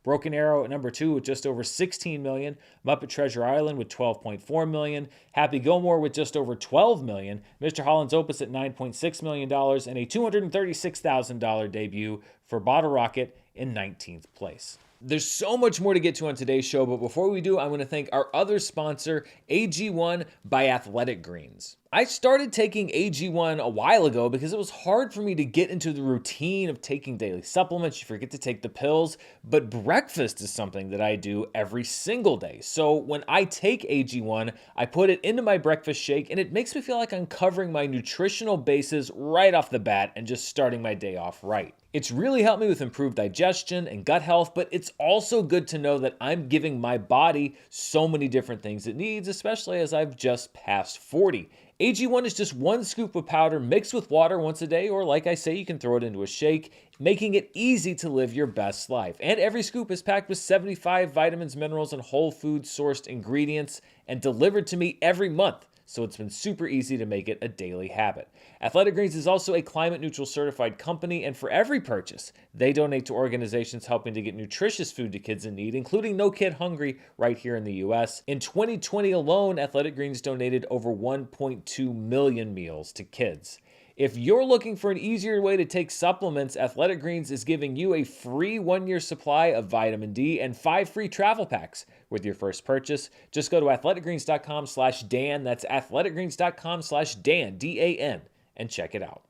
Broken Arrow at #2 with just over $16 million. Muppet Treasure Island with $12.4 million. Happy Gilmore with just over $12 million. Mr. Holland's Opus at $9.6 million. And a $236,000 debut for Bottle Rocket in 19th place. There's so much more to get to on today's show, but before we do, I want to thank our other sponsor, AG1 by Athletic Greens. I started taking AG1 a while ago because it was hard for me to get into the routine of taking daily supplements. You forget to take the pills, but breakfast is something that I do every single day. So when I take AG1, I put it into my breakfast shake, and it makes me feel like I'm covering my nutritional bases right off the bat and just starting my day off right. It's really helped me with improved digestion and gut health, but it's also good to know that I'm giving my body so many different things it needs, especially as I've just passed 40. AG1 is just one scoop of powder mixed with water once a day, or like I say, you can throw it into a shake, making it easy to live your best life. And every scoop is packed with 75 vitamins, minerals, and whole food sourced ingredients and delivered to me every month. So it's been super easy to make it a daily habit. Athletic Greens is also a climate neutral certified company, and for every purchase, they donate to organizations helping to get nutritious food to kids in need, including No Kid Hungry right here in the US. In 2020 alone, Athletic Greens donated over 1.2 million meals to kids. If you're looking for an easier way to take supplements, Athletic Greens is giving you a free 1-year supply of vitamin D and 5 free travel packs with your first purchase. Just go to athleticgreens.com/Dan. That's athleticgreens.com/Dan, D-A-N, and check it out.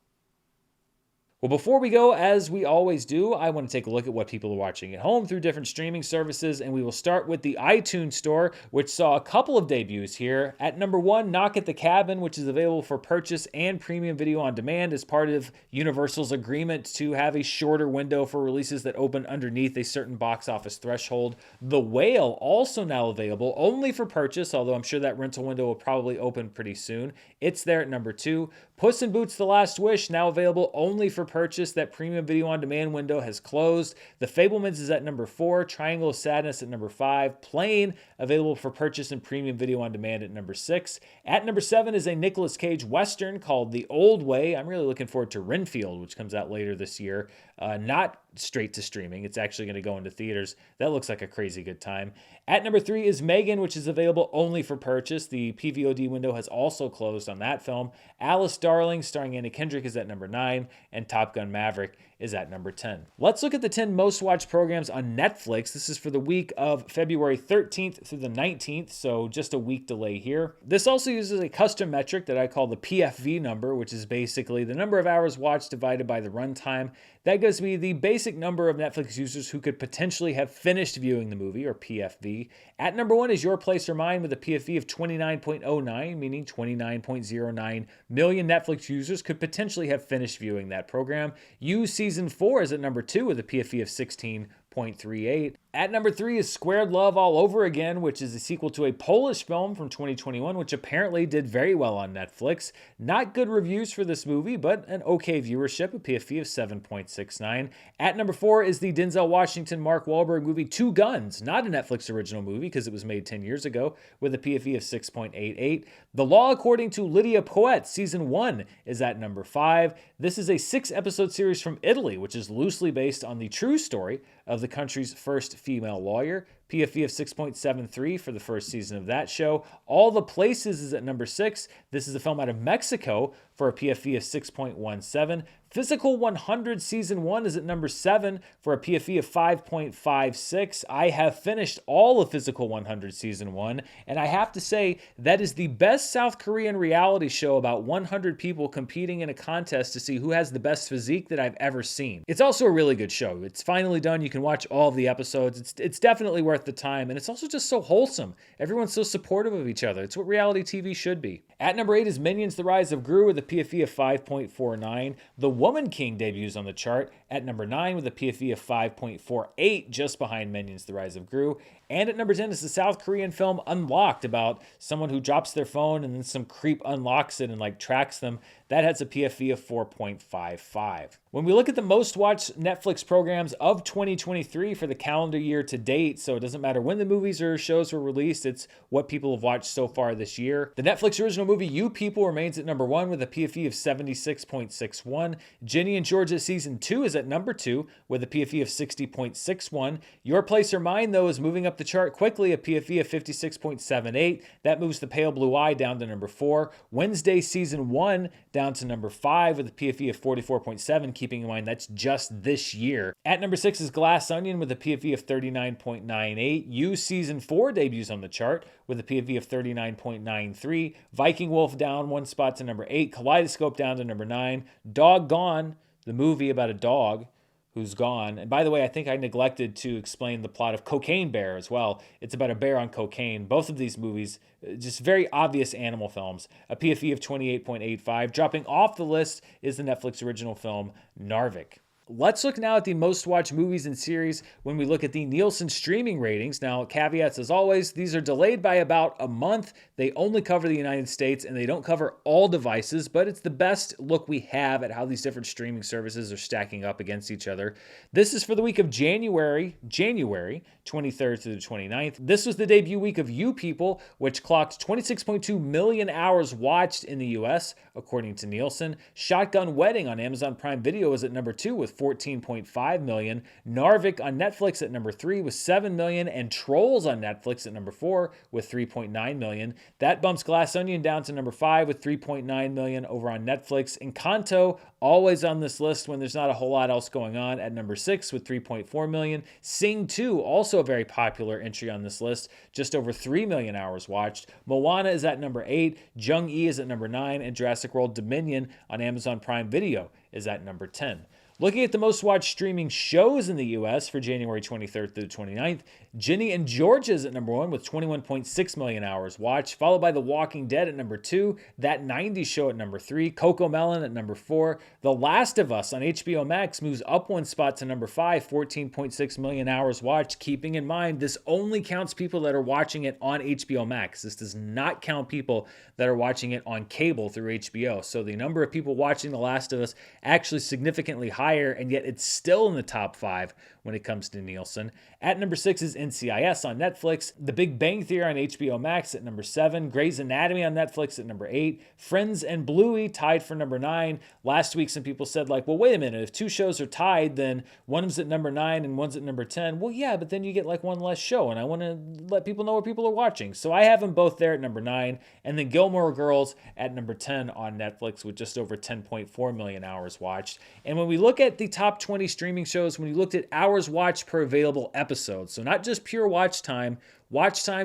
Well, before we go, as we always do, I want to take a look at what people are watching at home through different streaming services, and we will start with the iTunes Store, which saw a couple of debuts here. At #1, Knock at the Cabin, which is available for purchase and premium video on demand as part of Universal's agreement to have a shorter window for releases that open underneath a certain box office threshold. The Whale, also now available, only for purchase, although I'm sure that rental window will probably open pretty soon. It's there at #2. Puss in Boots: The Last Wish, now available only for purchase. That premium video on demand window has closed. The Fabelmans is at number 4. Triangle of Sadness at number 5. Plane, available for purchase and premium video on demand at number 6. At number 7 is a Nicolas Cage Western called The Old Way. I'm really looking forward to Renfield, which comes out later this year. Not straight to streaming. It's actually going to go into theaters. That looks like a crazy good time. At number 3 is Megan, which is available only for purchase. The PVOD window has also closed on that film. Alice Darling, starring Anna Kendrick, is at number 9, and Top Gun Maverick is at number 10. Let's look at the 10 most watched programs on Netflix. This is for the week of February 13th through the 19th, so just a week delay here. This also uses a custom metric that I call the PFV number, which is basically the number of hours watched divided by the runtime. That gives me the basic number of Netflix users who could potentially have finished viewing the movie, or PFV. At number 1 is Your Place or Mine with a PFV of 29.09, meaning 29.09 million Netflix users could potentially have finished viewing that program. You Season 4 is at number 2 with a PFV of 16.38. At number 3 is Squared Love All Over Again, which is a sequel to a Polish film from 2021, which apparently did very well on Netflix. Not good reviews for this movie, but an okay viewership, a PFV of 7.69. At number 4 is the Denzel Washington, Mark Wahlberg movie Two Guns, not a Netflix original movie because it was made 10 years ago, with a PFV of 6.88. The Law According to Lydia Poet, Season 1, is at number 5. This is a 6-episode series from Italy, which is loosely based on the true story of the country's first female lawyer. PFV of 6.73 for the first season of that show. All the Places is at number 6. This is a film out of Mexico for a PFV of 6.17. Physical 100 Season 1 is at number 7 for a PFV of 5.56. I have finished all of Physical 100 Season 1, and I have to say that is the best South Korean reality show about 100 people competing in a contest to see who has the best physique that I've ever seen. It's also a really good show. It's finally done. You can watch all of the episodes. It's definitely worth the time, and it's also just so wholesome. Everyone's so supportive of each other. It's what reality TV should be. At number 8 is Minions: The Rise of Gru with a PFV of 5.49. The Woman King debuts on the chart at number 9 with a PFV of 5.48, just behind Minions: The Rise of Gru. And at number 10 is the South Korean film Unlocked, about someone who drops their phone and then some creep unlocks it and tracks them. That has a PFV of 4.55. When we look at the most watched Netflix programs of 2023 for the calendar year to date, so it doesn't matter when the movies or shows were released, it's what people have watched so far this year. The Netflix original movie You People remains at number 1 with a PFV of 76.61. Ginny and Georgia Season 2 is at number 2 with a PFV of 60.61. Your Place or Mine, though, is moving up the chart quickly, a PFV of 56.78. That moves The Pale Blue Eye down to number 4. Wednesday Season 1 down to number 5 with a PFV of 44.7, keeping in mind that's just this year. At number 6 is Glass Onion with a PFV of 39.98. You Season 4 debuts on the chart with a PFV of 39.93. Viking Wolf down 1 spot to number 8. Kaleidoscope down to number 9. Doggone, the movie about a dog who's gone. And by the way, I think I neglected to explain the plot of Cocaine Bear as well. It's about a bear on cocaine. Both of these movies, just very obvious animal films. A PFV of 28.85. Dropping off the list is the Netflix original film Narvik. Let's look now at the most watched movies and series when we look at the Nielsen streaming ratings. Now, caveats as always, these are delayed by about a month. They only cover the United States and they don't cover all devices, but it's the best look we have at how these different streaming services are stacking up against each other. This is for the week of January 23rd through the 29th. This was the debut week of You People, which clocked 26.2 million hours watched in the US, according to Nielsen. Shotgun Wedding on Amazon Prime Video is at number 2 with 14.5 million. Narvik on Netflix at number 3 with 7 million, and Trolls on Netflix at number 4 with 3.9 million. That bumps Glass Onion down to number 5 with 3.9 million over on Netflix. Encanto, always on this list when there's not a whole lot else going on, at number 6 with 3.4 million. Sing 2, also a very popular entry on this list, just over 3 million hours watched. Moana is at number 8, Jung-E is at number 9, and Jurassic World Dominion on Amazon Prime Video is at number 10. Looking at the most watched streaming shows in the US for January 23rd through the 29th, Ginny and Georgia is at number 1 with 21.6 million hours watched, followed by The Walking Dead at number 2, That 90s Show at number 3, Cocomelon at number 4. The Last of Us on HBO Max moves up 1 spot to number 5, 14.6 million hours watched. Keeping in mind, this only counts people that are watching it on HBO Max. This does not count people that are watching it on cable through HBO. So the number of people watching The Last of Us actually significantly higher, and yet it's still in the top 5 when it comes to Nielsen. At number 6 is NCIS on Netflix, The Big Bang Theory on HBO Max at number 7, Grey's Anatomy on Netflix at number 8, Friends and Bluey tied for number 9. Last week some people said like, well, wait a minute, if 2 shows are tied, then one's at number 9 and one's at number 10. Well, yeah, but then you get like one less show, and I want to let people know what people are watching. So I have them both there at number 9, and then Gilmore Girls at number 10 on Netflix with just over 10.4 million hours watched. And when we look at the top 20 streaming shows, when you looked at hours watched per available episode, so not just pure watch time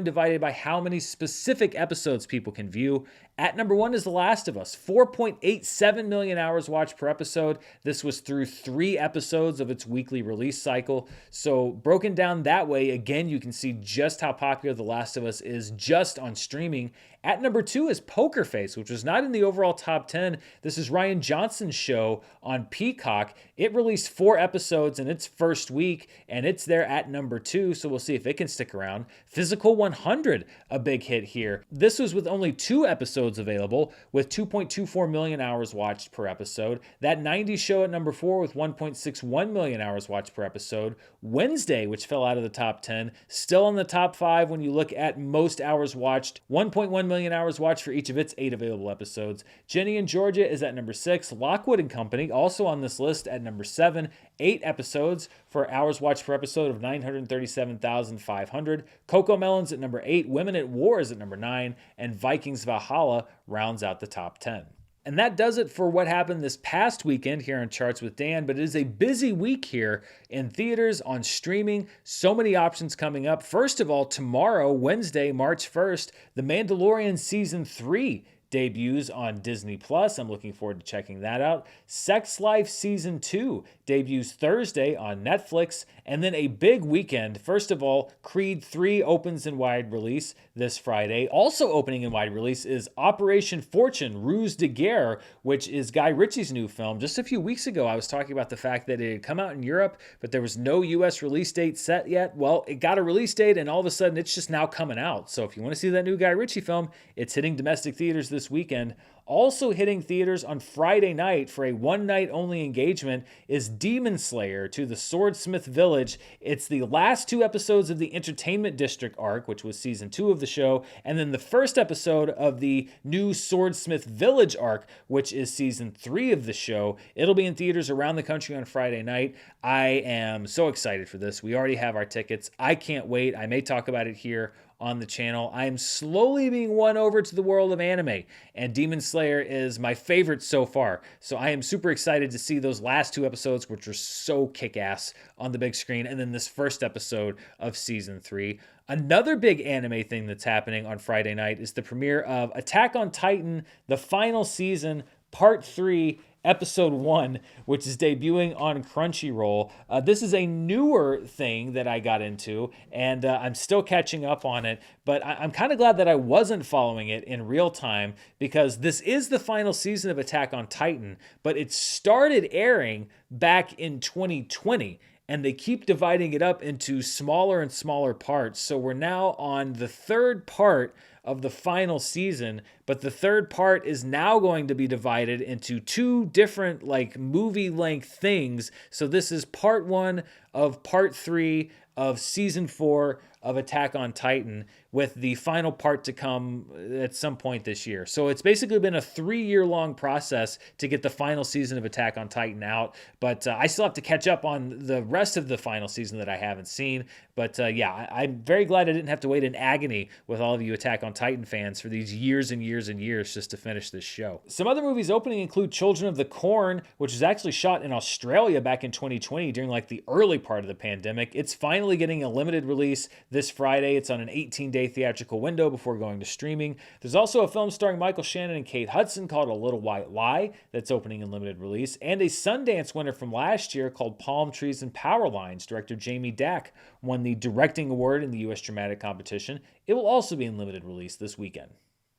divided by how many specific episodes people can view. At number 1 is The Last of Us, 4.87 million hours watched per episode. This was through 3 episodes of its weekly release cycle. So broken down that way, again, you can see just how popular The Last of Us is just on streaming. At number 2 is Poker Face, which was not in the overall top 10. This is Ryan Johnson's show on Peacock. It released 4 episodes in its first week, and it's there at number 2, so we'll see if it can stick around. Physical 100, a big hit here. This was with only 2 episodes available, with 2.24 million hours watched per episode. That 90s Show at number 4 with 1.61 million hours watched per episode. Wednesday, which fell out of the top 10, still in the top 5 when you look at most hours watched. 1.1 million hours watched for each of its 8 available episodes. Ginny and Georgia is at number 6. Lockwood and Company, also on this list at number 7. 8 episodes for hours watched per episode of 937,500. Cocomelon's at number 8. Women at War is at number 9. And Vikings Valhalla rounds out the top 10. And that does it for what happened this past weekend here on Charts with Dan, but it is a busy week here in theaters, on streaming, so many options coming up. First of all, tomorrow, Wednesday, March 1st, The Mandalorian Season 3 debuts on Disney+. I'm looking forward to checking that out. Sex Life Season 2 debuts Thursday on Netflix. And then a big weekend. First of all, Creed 3 opens in wide release this Friday. Also opening in wide release is Operation Fortune, Ruse de Guerre, which is Guy Ritchie's new film. Just a few weeks ago, I was talking about the fact that it had come out in Europe, but there was no U.S. release date set yet. Well, it got a release date, and all of a sudden, it's just now coming out. So if you want to see that new Guy Ritchie film, it's hitting domestic theaters this weekend. Also hitting theaters on Friday night for a one-night-only engagement is Demon Slayer to the Swordsmith Village. It's the last 2 episodes of the Entertainment District arc, which was season 2 of the show, and then the first episode of the new Swordsmith Village arc, which is season 3 of the show. It'll be in theaters around the country on Friday night. I am so excited for this. We already have our tickets. I can't wait. I may talk about it here on the channel. I am slowly being won over to the world of anime, and Demon Slayer is my favorite so far. So I am super excited to see those last 2 episodes, which are so kick-ass on the big screen, and then this first episode of season 3. Another big anime thing that's happening on Friday night is the premiere of Attack on Titan, the final season, Part 3, Episode 1, which is debuting on Crunchyroll. This is a newer thing that I got into, and I'm still catching up on it, but I'm kind of glad that I wasn't following it in real time, because this is the final season of Attack on Titan, but it started airing back in 2020. And they keep dividing it up into smaller and smaller parts. So we're now on the 3rd part of the final season, but the 3rd part is now going to be divided into 2 different like movie length things. So this is part 1 of part 3 of season 4 of Attack on Titan, with the final part to come at some point this year. So it's basically been a 3-year-long process to get the final season of Attack on Titan out, but I still have to catch up on the rest of the final season that I haven't seen. But yeah, I'm very glad I didn't have to wait in agony with all of you Attack on Titan fans for these years and years and years just to finish this show. Some other movies opening include Children of the Corn, which was actually shot in Australia back in 2020 during like the early part of the pandemic. It's finally finally getting a limited release this Friday. It's on an 18-day theatrical window before going to streaming. There's also a film starring Michael Shannon and Kate Hudson called A Little White Lie that's opening in limited release, and a Sundance winner from last year called Palm Trees and Power Lines. Director Jamie Dack won the directing award in the U.S. Dramatic Competition. It will also be in limited release this weekend.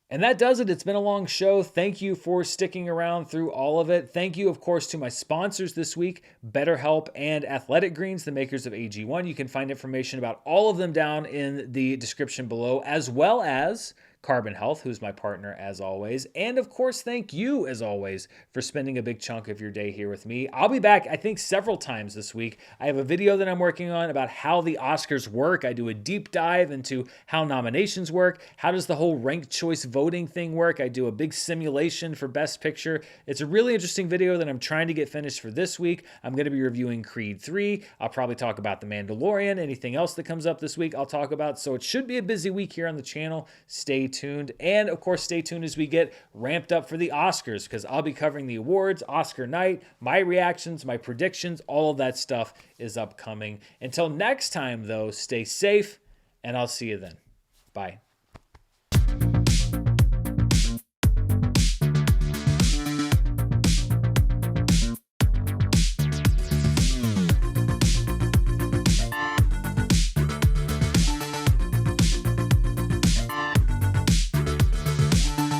And that does it. It's been a long show. Thank you for sticking around through all of it. Thank you, of course, to my sponsors this week, BetterHelp and Athletic Greens, the makers of AG1. You can find information about all of them down in the description below, as well as Carbon Health, who's my partner as always. And of course, thank you as always for spending a big chunk of your day here with me. I'll be back, I think, several times this week. I have a video that I'm working on about how the Oscars work. I do a deep dive into how nominations work. How does the whole ranked choice voting thing work? I do a big simulation for Best Picture. It's a really interesting video that I'm trying to get finished for this week. I'm going to be reviewing Creed 3. I'll probably talk about The Mandalorian. Anything else that comes up this week, I'll talk about. So it should be a busy week here on the channel. Stay tuned. And of course, stay tuned as we get ramped up for the Oscars, because I'll be covering the awards, Oscar night, my reactions, my predictions, all of that stuff is upcoming. Until next time, though, stay safe, and I'll see you then. Bye.